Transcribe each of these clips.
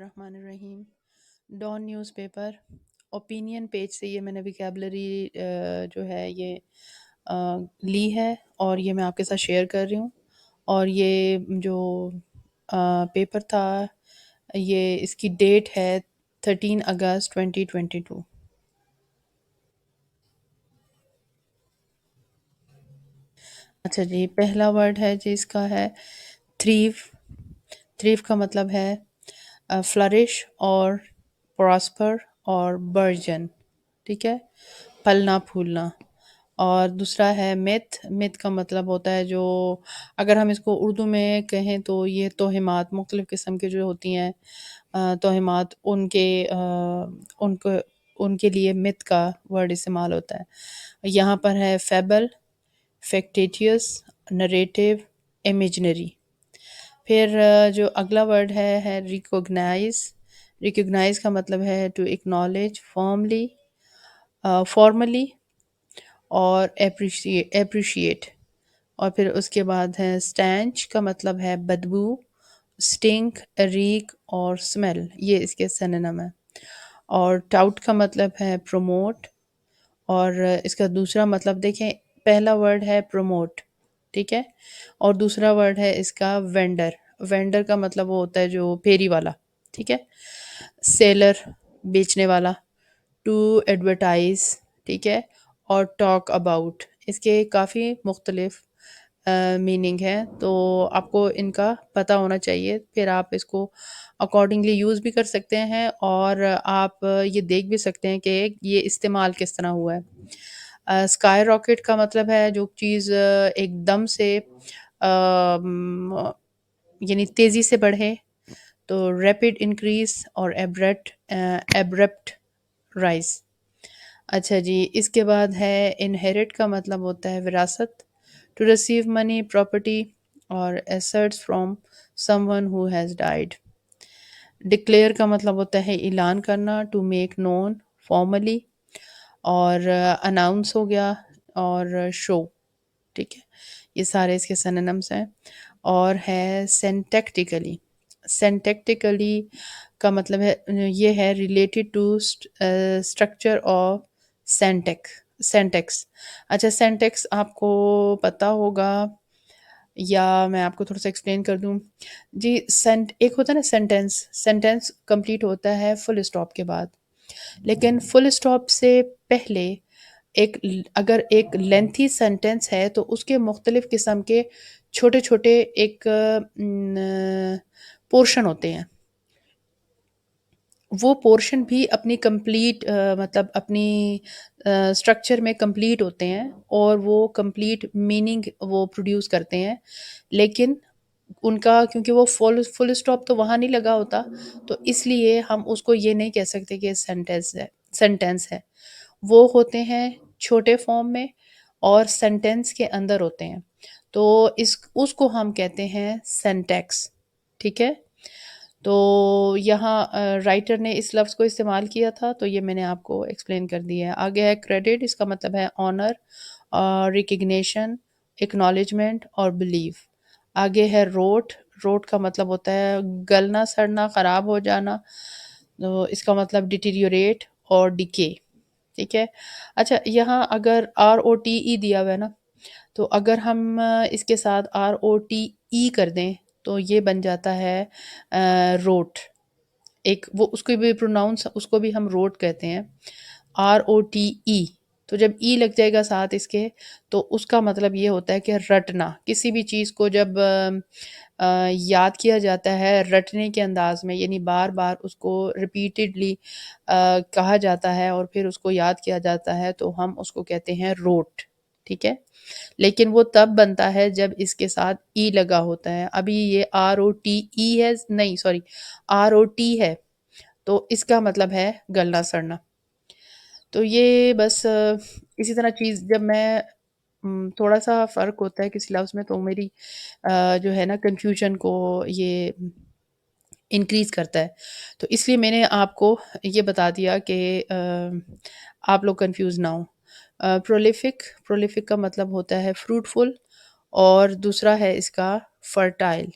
الرحمن الرحیم. Dawn newspaper opinion page سے یہ میں نے ویکیبلری جو ہے یہ لی ہے اور یہ میں آپ کے ساتھ شیئر کر رہی ہوں. اور یہ جو پیپر تھا یہ اس کی ڈیٹ ہے 13 اگست 2022. اچھا جی، پہلا ورڈ ہے جی اس کا ہے تھریو. تھریو کا مطلب ہے فلرش اور پراسپر اور برجن. ٹھیک ہے، پھلنا پھولنا. اور دوسرا ہے میتھ. میتھ کا مطلب ہوتا ہے جو اگر ہم اس کو اردو میں کہیں تو یہ توہمات، مختلف قسم کے جو ہوتی ہیں توہمات، ان کو ان کے لیے میتھ کا ورڈ استعمال ہوتا ہے. یہاں پر ہے فیبل، فیکٹیٹیوس، نریٹو، امیجنری. پھر جو اگلا ورڈ ہے ریکوگنائز. ریکوگنائز کا مطلب ہے ٹو اکنالج فارملی اور اپریشیٹ. اور پھر اس کے بعد ہے اسٹینچ کا مطلب ہے بدبو، اسٹنک، ریک اور اسمیل. یہ اس کے سینونیم ہے. اور ٹاؤٹ کا مطلب ہے پروموٹ. اور اس کا دوسرا مطلب دیکھیں، پہلا ورڈ ہے پروموٹ، ٹھیک ہے، اور دوسرا ورڈ ہے اس کا وینڈر. وینڈر کا مطلب وہ ہوتا ہے جو پھیری والا، ٹھیک ہے. سیلر، بیچنے والا. ٹو ایڈورٹائز، ٹھیک ہے. اور ٹاک اباؤٹ، اس کے کافی مختلف میننگ ہے، تو آپ کو ان کا پتہ ہونا چاہیے. پھر آپ اس کو اکارڈنگلی یوز بھی کر سکتے ہیں اور آپ یہ دیکھ بھی سکتے ہیں کہ یہ استعمال کس طرح ہوا ہے. اسکائی راکٹ کا مطلب ہے جو چیز ایک دم سے یعنی تیزی سے بڑھے، تو ریپڈ انکریز اور ایبرپٹ رائز. اچھا جی، اس کے بعد ہے انہیریٹ کا مطلب ہوتا ہے وراثت. ٹو ریسیو منی، پراپرٹی اور assets from someone who has died. Declare کا مطلب ہوتا ہے اعلان کرنا. To make known formally. اور اناؤنس ہو گیا اور شو، ٹھیک ہے. یہ سارے اس کے سینونیمس ہیں. اور ہے سینٹیکٹیکلی. سینٹیکٹیکلی کا مطلب ہے یہ ہے related to structure of syntax. اچھا، سینٹیکس آپ کو پتہ ہوگا یا میں آپ کو تھوڑا سا ایکسپلین کر دوں جی. ایک ہوتا ہے نا سینٹینس. سینٹینس کمپلیٹ ہوتا ہے فل اسٹاپ کے بعد، لیکن فل اسٹاپ سے پہلے اگر ایک لینتھی سینٹینس ہے تو اس کے مختلف قسم کے چھوٹے چھوٹے ایک پورشن ہوتے ہیں. وہ پورشن بھی اپنی کمپلیٹ مطلب اپنی اسٹرکچر میں کمپلیٹ ہوتے ہیں اور وہ کمپلیٹ میننگ وہ پروڈیوس کرتے ہیں. لیکن ان کا کیونکہ وہ فل اسٹاپ تو وہاں نہیں لگا ہوتا، تو اس لیے ہم اس کو یہ نہیں کہہ سکتے کہ سینٹینس ہے. وہ ہوتے ہیں چھوٹے فارم میں اور سینٹینس کے اندر ہوتے ہیں، تو اس کو ہم کہتے ہیں سینٹیکس، ٹھیک ہے. تو یہاں رائٹر نے اس لفظ کو استعمال کیا تھا، تو یہ میں نے آپ کو ایکسپلین کر دیا ہے. آگے ہے کریڈٹ. اس کا مطلب ہے آنر، ریکگنیشن، اکنالجمنٹ اور بلیو. آگے ہے روٹ. روٹ کا مطلب ہوتا ہے گلنا، سڑنا، خراب ہو جانا. تو اس کا مطلب ڈیٹیریوریٹ اور ڈیکے، ٹھیک ہے. اچھا، یہاں اگر آر او ٹی ای دیا ہوا ہے نا، تو اگر ہم اس کے ساتھ آر او ٹی ای کر دیں تو یہ بن جاتا ہے روٹ. ایک وہ اس کو بھی پروناؤنس، اس کو بھی ہم روٹ کہتے ہیں، آر او ٹی ای. تو جب ای لگ جائے گا ساتھ اس کے، تو اس کا مطلب یہ ہوتا ہے کہ رٹنا. کسی بھی چیز کو جب یاد کیا جاتا ہے رٹنے کے انداز میں، یعنی بار بار اس کو ریپیٹڈلی کہا جاتا ہے اور پھر اس کو یاد کیا جاتا ہے، تو ہم اس کو کہتے ہیں روٹ، ٹھیک ہے. لیکن وہ تب بنتا ہے جب اس کے ساتھ ای لگا ہوتا ہے. ابھی یہ آر او ٹی ای ہے، نہیں سوری، آر او ٹی ہے، تو اس کا مطلب ہے گلنا سڑنا. تو یہ بس اسی طرح چیز جب میں تھوڑا سا فرق ہوتا ہے کسی لفظ میں تو میری جو ہے نا کنفیوژن کو یہ انکریز کرتا ہے. تو اس لیے میں نے آپ کو یہ بتا دیا کہ آپ لوگ کنفیوز نہ ہوں. پرولیفک کا مطلب ہوتا ہے فروٹفل، اور دوسرا ہے اس کا فرٹائل.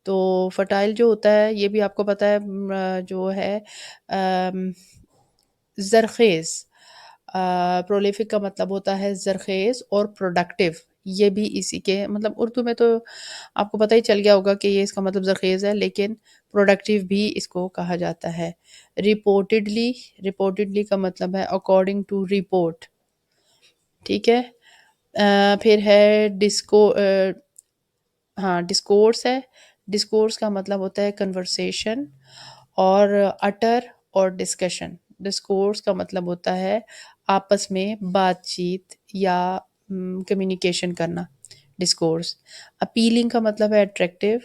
تو فرٹائل جو ہوتا ہے یہ بھی آپ کو پتہ ہے جو ہے زرخیز. پرولیفک کا مطلب ہوتا ہے زرخیز اور پروڈکٹیو. یہ بھی اسی کے مطلب اردو میں تو آپ کو پتہ ہی چل گیا ہوگا کہ یہ اس کا مطلب زرخیز ہے، لیکن پروڈکٹیو بھی اس کو کہا جاتا ہے. رپورٹڈلی، رپورٹڈلی کا مطلب ہے اکارڈنگ ٹو رپورٹ. ٹھیک ہے. پھر ہے ہاں ڈسکورس ہے. ڈسکورس کا مطلب ہوتا ہے کنورسیشن اور اٹر اور ڈسکشن. ڈسکورس کا مطلب ہوتا ہے آپس میں بات چیت یا کمیونیکیشن کرنا. ڈسکورس. اپیلنگ کا مطلب ہے اٹریکٹیو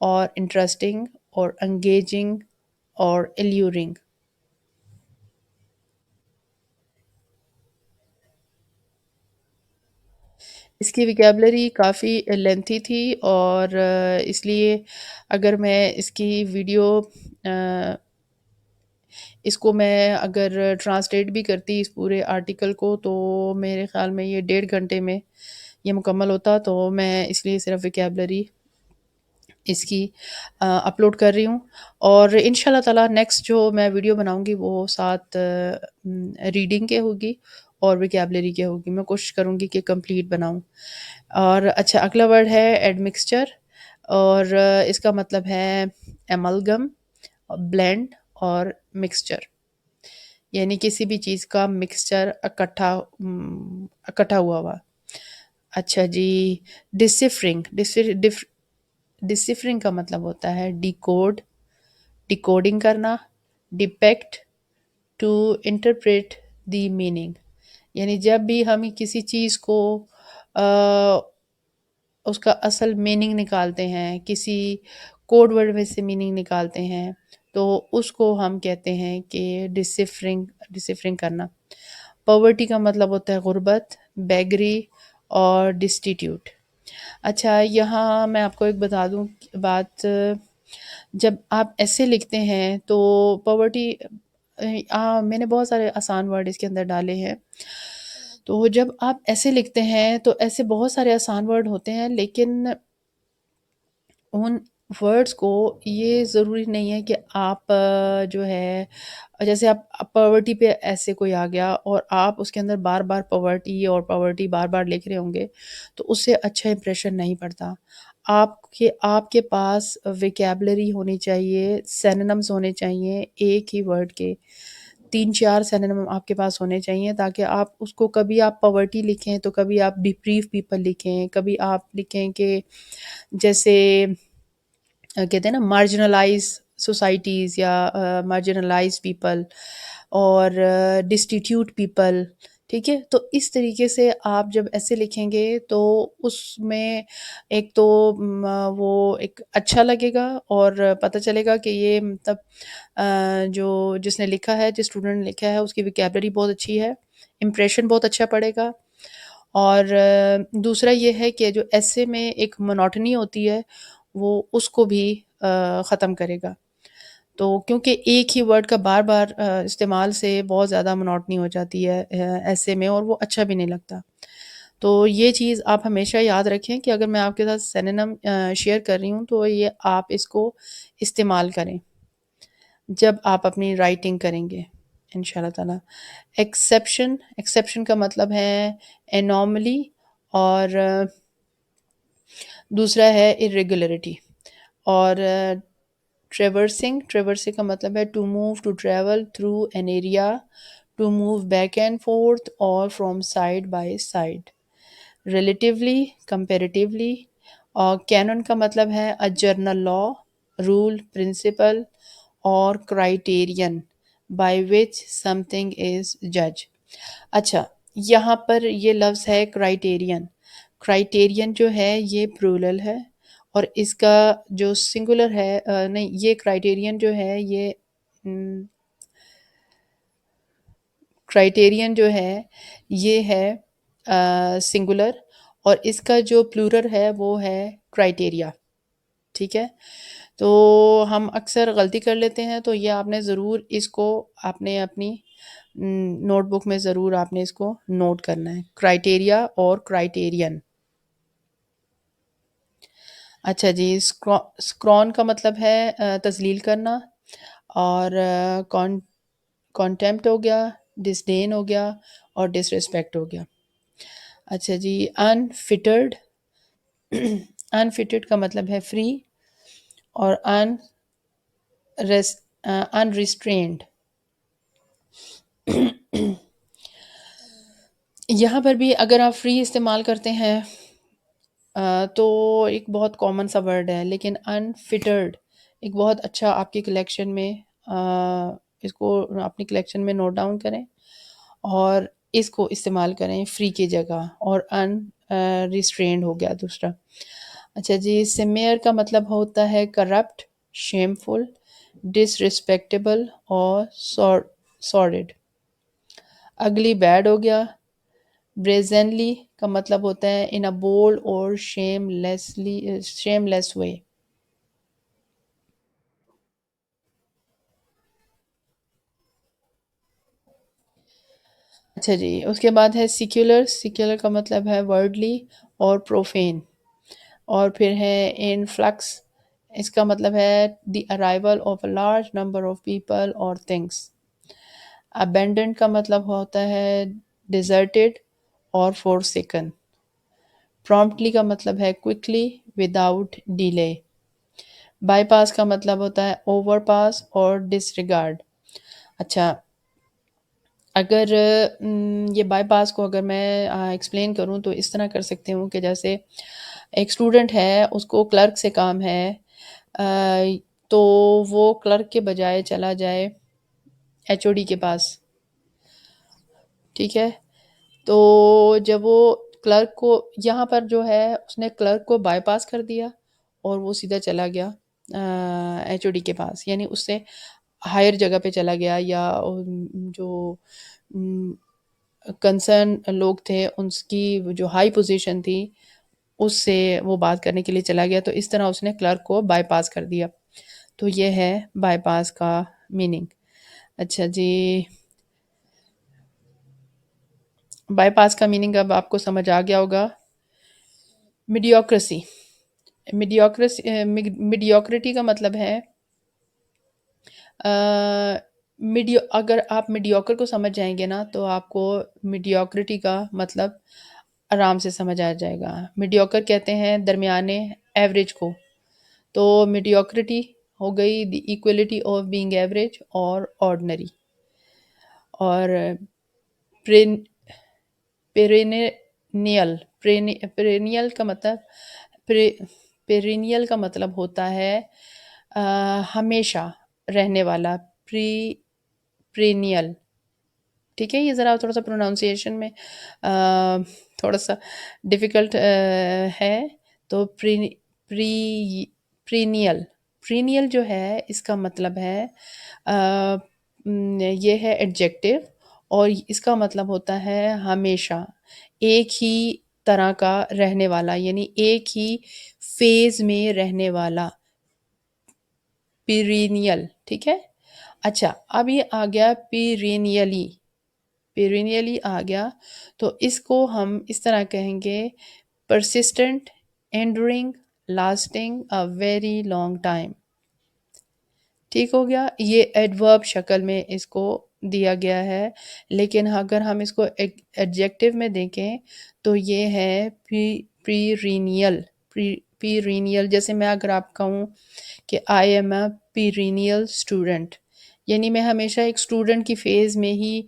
اور انٹرسٹنگ اور انگیجنگ اور ایلیورنگ. اس کی ویکیبلری کافی لینتھی تھی، اور اس لیے اگر میں اس کی ویڈیو اس کو میں اگر ٹرانسلیٹ بھی کرتی اس پورے آرٹیکل کو، تو میرے خیال میں یہ 1.5 گھنٹے میں یہ مکمل ہوتا. تو میں اس لیے صرف ویکیبلری اس کی اپلوڈ کر رہی ہوں. اور ان شاء اللہ تعالیٰ نیکسٹ جو میں ویڈیو بناؤں گی وہ 7 ریڈنگ کے ہوگی اور ویکیبلری کے ہوگی. میں کوشش کروں گی کہ کمپلیٹ بناؤں. اور اچھا، اگلا ورڈ ہے ایڈمکسچر، اور اس کا مطلب ہے ایملگم، بلینڈ اور مکسچر، یعنی کسی بھی چیز کا مکسچر اکٹھا ہوا ہوا. اچھا جی. ڈسفرنگ. ڈسفرنگ کا مطلب ہوتا ہے ڈیکوڈ، ڈیکوڈنگ کرنا. Depict, to interpret the meaning, یعنی جب بھی ہم کسی چیز کو اس کا اصل میننگ نکالتے ہیں، کسی کوڈ ورڈ میں سے میننگ نکالتے ہیں، تو اس کو ہم کہتے ہیں کہ ڈسفرنگ کرنا. پاورٹی کا مطلب ہوتا ہے غربت، بیگری اور ڈسٹیٹیوٹ. اچھا، یہاں میں آپ کو ایک بتا دوں بات. جب آپ ایسے لکھتے ہیں تو پاورٹی، میں نے بہت سارے آسان ورڈ اس کے اندر ڈالے ہیں. تو جب آپ ایسے لکھتے ہیں تو ایسے بہت سارے آسان ورڈ ہوتے ہیں، لیکن ان ورڈز کو یہ ضروری نہیں ہے کہ آپ جو ہے جیسے آپ پاورٹی پہ ایسے کوئی آ گیا اور آپ اس کے اندر بار بار پاورٹی بار بار لکھ رہے ہوں گے، تو اس سے اچھا امپریشن نہیں پڑتا. آپ کے پاس ویکیبلری ہونی چاہیے، سینونمز ہونے چاہیے ایک ہی ورڈ کے. 3-4 سینونم آپ کے پاس ہونے چاہیے، تاکہ آپ اس کو کبھی آپ پاورٹی لکھیں تو کبھی آپ ڈپریو پیپل لکھیں، کبھی آپ لکھیں کہ جیسے کہتے ہیں نا مارجنلائز سوسائٹیز یا مارجنلائز پیپل اور ڈسٹیٹیوٹ پیپل. ٹھیک ہے. تو اس طریقے سے آپ جب ایسے لکھیں گے تو اس میں ایک تو وہ ایک اچھا لگے گا، اور پتہ چلے گا کہ یہ مطلب جو جس نے لکھا ہے، جس اسٹوڈنٹ نے لکھا ہے، اس کی ویکیبلری بہت اچھی ہے، امپریشن بہت اچھا پڑے گا. اور دوسرا یہ ہے کہ جو ایسے میں ایک مونوٹنی ہوتی ہے وہ اس کو بھی ختم کرے گا. تو کیونکہ ایک ہی ورڈ کا بار بار استعمال سے بہت زیادہ منوٹنی ہو جاتی ہے ایسے میں، اور وہ اچھا بھی نہیں لگتا. تو یہ چیز آپ ہمیشہ یاد رکھیں کہ اگر میں آپ کے ساتھ سینونم شیئر کر رہی ہوں تو یہ آپ اس کو استعمال کریں جب آپ اپنی رائٹنگ کریں گے ان شاء اللہ تعالیٰ. ایکسیپشن کا مطلب ہے انوملی، اور دوسرا ہے irregularity. اور ٹریورسنگ کا مطلب ہے to move, to travel through an area, to move back and forth or from side by side. Relatively, comparatively. اور کینون کا مطلب ہے a general law, rule, principle or criterion by which something is جج. اچھا، یہاں پر یہ لفظ ہے کرائیٹیرین. کرائیٹیرین جو ہے یہ پلورل ہے، اور اس کا جو سنگولر ہے نہیں، یہ کرائیٹیرین جو ہے یہ ہے سنگولر، اور اس کا جو پلورل ہے وہ ہے کرائیٹیریا. ٹھیک ہے. تو ہم اکثر غلطی کر لیتے ہیں، تو یہ آپ نے ضرور اس کو آپ نے اپنی نوٹ بک میں ضرور آپ نے اس کو نوٹ کرنا ہے، کرائیٹیریا اور کرائیٹیرین. اچھا جی، اسکرون کا مطلب ہے تذلیل کرنا، اور کانٹیمپٹ ہو گیا، ڈسڈین ہو گیا، اور ڈس ریسپیکٹ ہو گیا۔ اچھا جی، انفٹرڈ، انفٹڈ کا مطلب ہے فری، اور انریسٹرینڈ۔ یہاں پر بھی اگر آپ فری استعمال کرتے ہیں تو ایک بہت کامن سا ورڈ ہے، لیکن انفٹرڈ ایک بہت اچھا آپ کی کلیکشن میں، اس کو اپنی کلیکشن میں نوٹ ڈاؤن کریں اور اس کو استعمال کریں فری کی جگہ، اور ان ریسٹرینڈ ہو گیا دوسرا۔ اچھا جی، سمیئر کا مطلب ہوتا ہے کرپٹ، شیمفل، ڈس ریسپیکٹیبل، اور سورڈ۔ اگلی بیڈ ہو گیا۔ بریزنلی کا مطلب ہوتا ہے ان اے بولڈ اور شیم لیس وے۔ اچھا جی، اس کے بعد ہے سیکولر۔ سیکولر کا مطلب ہے ورڈلی اور پروفین۔ اور پھر ہے انفلکس، اس کا مطلب ہے the arrival of a large number of people اور تھنگس۔ ابینڈنڈ کا مطلب ہوتا ہے ڈیزرٹیڈ اور فورسیکن۔ پرومپٹلی کا مطلب ہے کوئکلی، وداؤٹ ڈیلے۔ بائی پاس کا مطلب ہوتا ہے اوور پاس اور ڈس ریگارڈ۔ اچھا، اگر یہ بائی پاس کو اگر میں ایکسپلین کروں تو اس طرح کر سکتے ہوں کہ جیسے ایک اسٹوڈنٹ ہے، اس کو کلرک سے کام ہے، آ، تو وہ کلرک کے بجائے چلا جائے ایچ او ڈی کے پاس، ٹھیک ہے؟ تو جب وہ کلرک کو یہاں پر جو ہے اس نے کلرک کو بائی پاس کر دیا اور وہ سیدھا چلا گیا ایچ او ڈی کے پاس، یعنی اس سے ہائر جگہ پہ چلا گیا، یا جو کنسرن لوگ تھے ان کی جو ہائی پوزیشن تھی اس سے وہ بات کرنے کے لیے چلا گیا، تو اس طرح اس نے کلرک کو بائی پاس کر دیا۔ تو یہ ہے بائی پاس کا میننگ۔ اچھا جی، بائی پاس کا میننگ اب آپ کو سمجھ آ گیا ہوگا۔ میڈیوکریسی، میڈیوکریٹی کا مطلب ہے اگر آپ میڈیوکر کو سمجھ جائیں گے نا تو آپ کو میڈیوکریٹی کا مطلب آرام سے سمجھ آ جائے گا۔ میڈیوکر کہتے ہیں درمیانے، ایوریج کو۔ تو میڈیوکریٹی ہو گئی دی ایکویلٹی آف بینگ ایوریج اور آرڈنری۔ اور پیرینیل، پیرینیل کا مطلب پیرینیل کا مطلب ہوتا ہے ہمیشہ رہنے والا، پرینیل، ٹھیک ہے؟ یہ ذرا تھوڑا سا پروناؤنسیشن میں تھوڑا سا ڈیفیکلٹ ہے۔ تو پرینیل، پرینیل جو ہے اس کا مطلب ہے یہ ہے ایڈجیکٹو، اور اس کا مطلب ہوتا ہے ہمیشہ ایک ہی طرح کا رہنے والا، یعنی ایک ہی فیز میں رہنے والا، پیرینیل، ٹھیک ہے؟ اچھا، اب یہ آ گیا پیرینیلی، پیرینیلی آ گیا تو اس کو ہم اس طرح کہیں گے persistent, enduring, lasting a very long time۔ ٹھیک ہو گیا؟ یہ ایڈورب شکل میں اس کو دیا گیا ہے، لیکن اگر ہم اس کو ایڈجیکٹو میں دیکھیں تو یہ ہے پیرینیل۔ پیرینیل، جیسے میں اگر آپ کہوں کہ آئی ایم اے پیرینیل اسٹوڈنٹ، یعنی میں ہمیشہ ایک اسٹوڈنٹ کی فیز میں ہی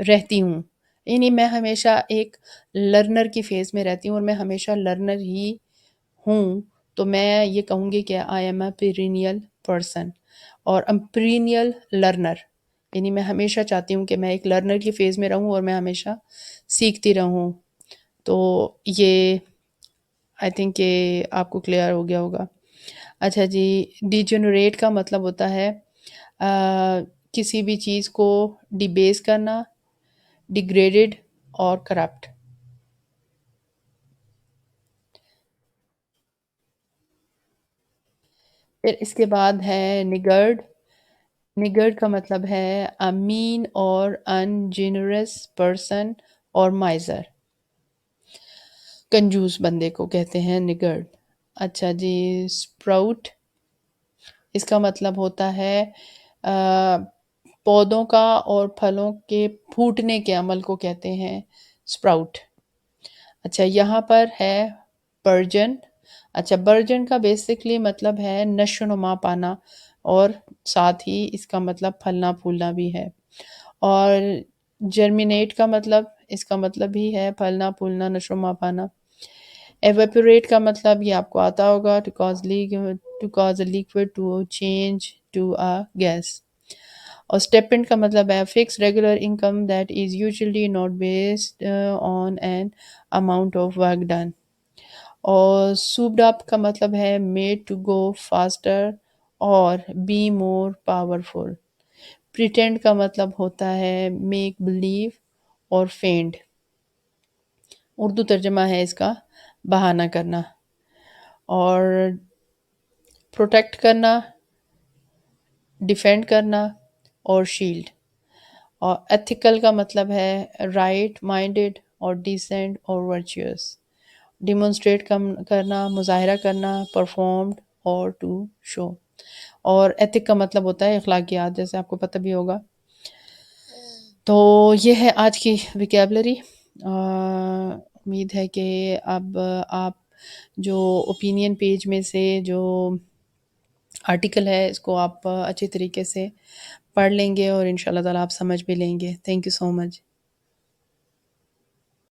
رہتی ہوں، یعنی میں ہمیشہ ایک لرنر کی فیز میں رہتی ہوں اور میں ہمیشہ لرنر ہی ہوں، تو میں یہ کہوں گی کہ آئی ایم اے پیرینیل پرسن، اور پیرینیل لرنر، یعنی میں ہمیشہ چاہتی ہوں کہ میں ایک لرنر کی فیز میں رہوں اور میں ہمیشہ سیکھتی رہوں۔ تو یہ آئی تھنک کہ آپ کو کلیئر ہو گیا ہوگا۔ اچھا جی، ڈیجنریٹ کا مطلب ہوتا ہے کسی بھی چیز کو ڈیبیس کرنا، ڈیگریڈڈ اور کرپٹ۔ پھر اس کے بعد ہے نگرڈ۔ نگرڈ کا مطلب ہے مین اور انجنرس پرسن اور مائزر، کنجوس بندے کو کہتے ہیں نگرڈ۔ اچھا جی، اسپراؤٹ اس کا مطلب ہوتا ہے پودوں کا اور پھلوں کے پھوٹنے کے عمل کو کہتے ہیں اسپراؤٹ. اچھا یہاں پر ہے برجن. اچھا برجن کا بیسکلی مطلب ہے نشو نما پانا اور ساتھ ہی اس کا مطلب پھلنا پھولنا بھی ہے. اور جرمینیٹ کا مطلب اس کا مطلب بھی ہے پھلنا پھولنا نشو نما پانا. ایویپوریٹ کا مطلب یہ آپ کو آتا ہوگا to cause a liquid to change to a gas. اور اسٹیپنڈ کا مطلب ہے fix regular income that is usually not based on an amount of work done. اور سوپڈ اپ کا مطلب ہے میڈ ٹو گو فاسٹر اور بی مور پاورفل. پریٹینڈ کا مطلب ہوتا ہے میک بلیو اور فینڈ. اردو ترجمہ ہے اس کا بہانہ کرنا. اور پروٹیکٹ کرنا، ڈیفینڈ کرنا اور شیلڈ. اور ایتھیکل کا مطلب ہے رائٹ مائنڈیڈ اور ڈیسنٹ اور ورچوئس. ڈیمونسٹریٹ کرنا، مظاہرہ کرنا، پرفارمڈ اور ٹو شو. اور ایتھک کا مطلب ہوتا ہے اخلاقیات، جیسے آپ کو پتہ بھی ہوگا. تو یہ ہے آج کی ویکیبلری. امید ہے کہ اب آپ جو اوپینین پیج میں سے جو آرٹیکل ہے اس کو آپ اچھی طریقے سے پڑھ لیں گے اور ان شاء اللہ تعالیٰ آپ سمجھ بھی لیں گے. Thank you so much.